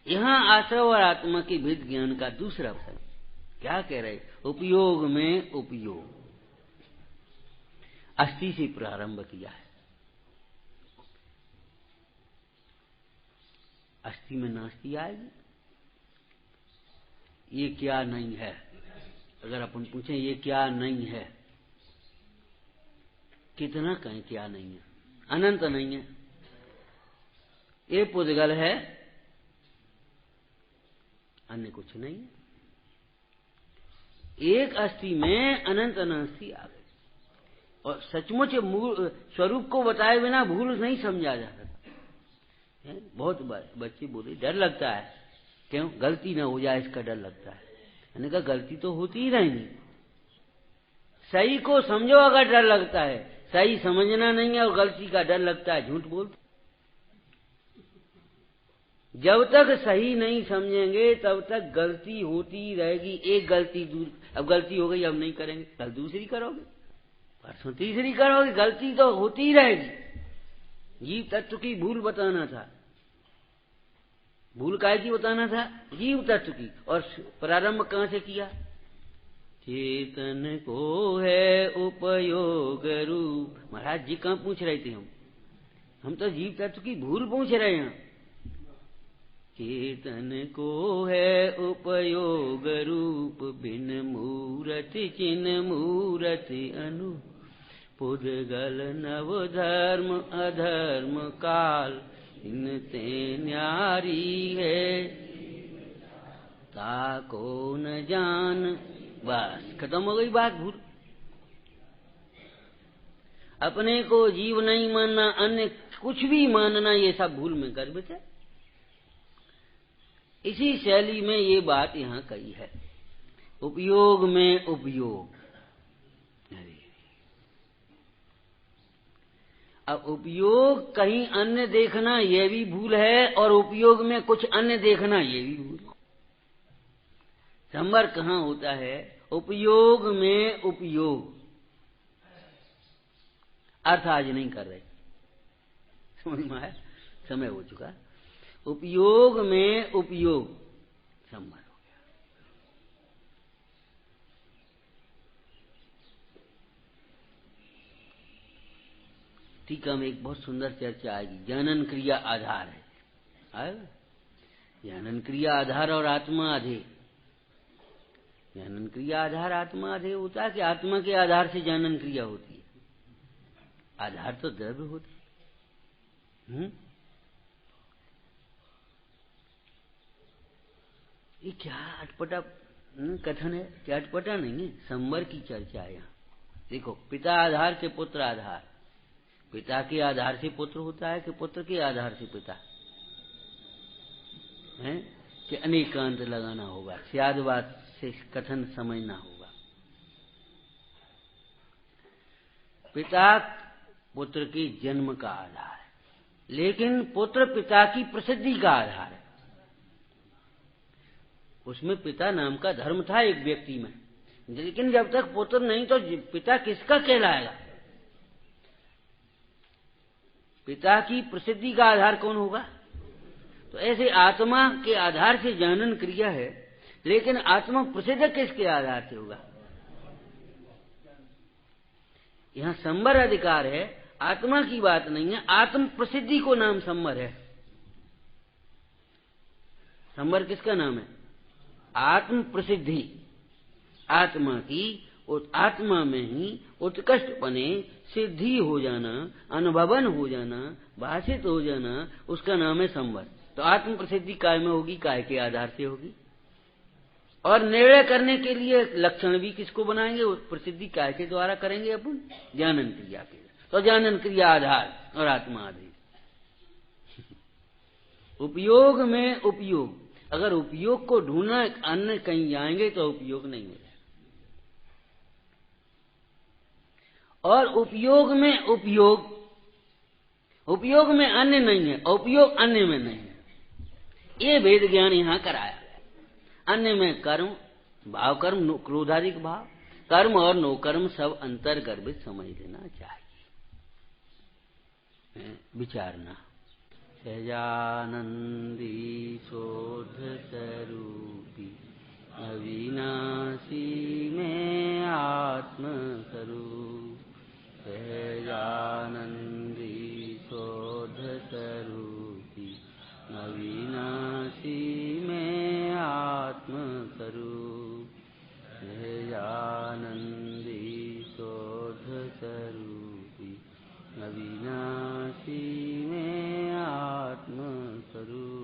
यहां आश्रय और आत्मा के भेद ज्ञान का दूसरा प्रसंग क्या कह रहे? उपयोग में उपयोग। अस्थि से प्रारंभ किया है। अस्थि में नास्ति आएगी। ये क्या नहीं है? अगर अपन पूछें ये क्या नहीं है, कितना कहें क्या नहीं है? अनंत नहीं है। ये पुद्गल है, अन्य कुछ नहीं है। एक अस्थि में अनंत अनास्थि आ गई। और सचमुच मूल स्वरूप को बताए बिना भूल नहीं समझा जा सकता। बहुत बच्चे बोले डर लगता है, क्यों? गलती ना हो जाए इसका डर लगता है। मैंने कहा गलती तो होती ही नहीं। सही को समझो अगर डर लगता है, सही समझना नहीं है और गलती का डर लगता है, झूठ बोलते। जब तक सही नहीं समझेंगे तब तक गलती होती रहेगी। एक गलती दूर, अब गलती हो गई अब नहीं करेंगे, कल दूसरी करोगे, परसों तीसरी करोगे, गलती तो होती ही रहेगी। जीव तत्व की भूल बताना था। भूल काहे की बताना था? जीव तत्व की। और प्रारंभ कहां से किया? चेतन को है उपयोग रूप। महाराज जी कहां पूछ रहे थे हम तो जीव तत्व की भूल पूछ रहे हैं। कीर्तन को है उपयोग रूप, बिन मूरत चिन मूरत अनु। पुद्गल नव धर्म अधर्म काल, इनते न्यारी है ताको न जान। बस खत्म हो गई बात। भूल अपने को जीव नहीं मानना, अन्य कुछ भी मानना, ये सब भूल में कर बैठे। इसी शैली में ये बात यहाँ कही है, उपयोग में उपयोग। अब उपयोग कहीं अन्य देखना ये भी भूल है, और उपयोग में कुछ अन्य देखना ये भी भूल है। संवर कहाँ होता है? उपयोग में उपयोग। अर्थ आज नहीं कर रहे, समझ में आया? समय हो चुका। उपयोग में उपयोग संवर हो गया। टीका में एक बहुत सुंदर चर्चा आएगी। जनन क्रिया आधार है। जनन क्रिया आधार और आत्मा आधे। जनन क्रिया आधार आत्मा आधे होता है कि आत्मा के आधार से जनन क्रिया होती है। आधार तो द्रव्य होता है। ये क्या अटपटा कथन है? क्या अटपटा नहीं है, संवर की चर्चा है यहाँ। देखो, पिता आधार के पुत्र आधार। पिता के आधार से पुत्र होता है कि पुत्र के आधार से पिता है? कि अनेकांत लगाना होगा, शायद बात से कथन समझना होगा। पिता पुत्र के जन्म का आधार है, लेकिन पुत्र पिता की प्रसिद्धि का आधार है। उसमें पिता नाम का धर्म था एक व्यक्ति में, लेकिन जब तक पुत्र नहीं तो पिता किसका कहलाएगा? पिता की प्रसिद्धि का आधार कौन होगा? तो ऐसे आत्मा के आधार से जनन क्रिया है, लेकिन आत्मा प्रसिद्ध किसके आधार से होगा? यहाँ संवर अधिकार है, आत्मा की बात नहीं है। आत्म प्रसिद्धि को नाम संवर है। संवर किसका नाम है? आत्म प्रसिद्धि। आत्मा की आत्मा में ही उत्कृष्टपने सिद्धि हो जाना, अनुभवन हो जाना, भाषित हो जाना, उसका नाम है संवर। तो आत्म प्रसिद्धि काय में होगी? काय के आधार से होगी। और निर्णय करने के लिए लक्षण भी किसको बनाएंगे? उस प्रसिद्धि काय के द्वारा करेंगे अपन? जानन क्रिया के। तो जानन क्रिया आधार और आत्मा आधार। उपयोग में उपयोग। अगर उपयोग को ढूंढना अन्य कहीं जाएंगे तो उपयोग नहीं मिलेगा। और उपयोग में उपयोग, उपयोग में अन्य नहीं है, उपयोग अन्य में नहीं है। ये वेद ज्ञान यहां कराया है। अन्य में कर्म, भाव कर्म, क्रोधादिक भाव, कर्म और नो कर्म सब अंतर गर्भित समझ लेना चाहिए, विचारना। सहजानंदी शोध स्वरूपी, अविनाशी में आत्म स्वरूप। सहजानंदी शोध स्वरूपी, अविनाशी में आत्म स्वरूप। सहजानंदी शोध स्वरूपी, अविनाशी में आत्म स्वरूप।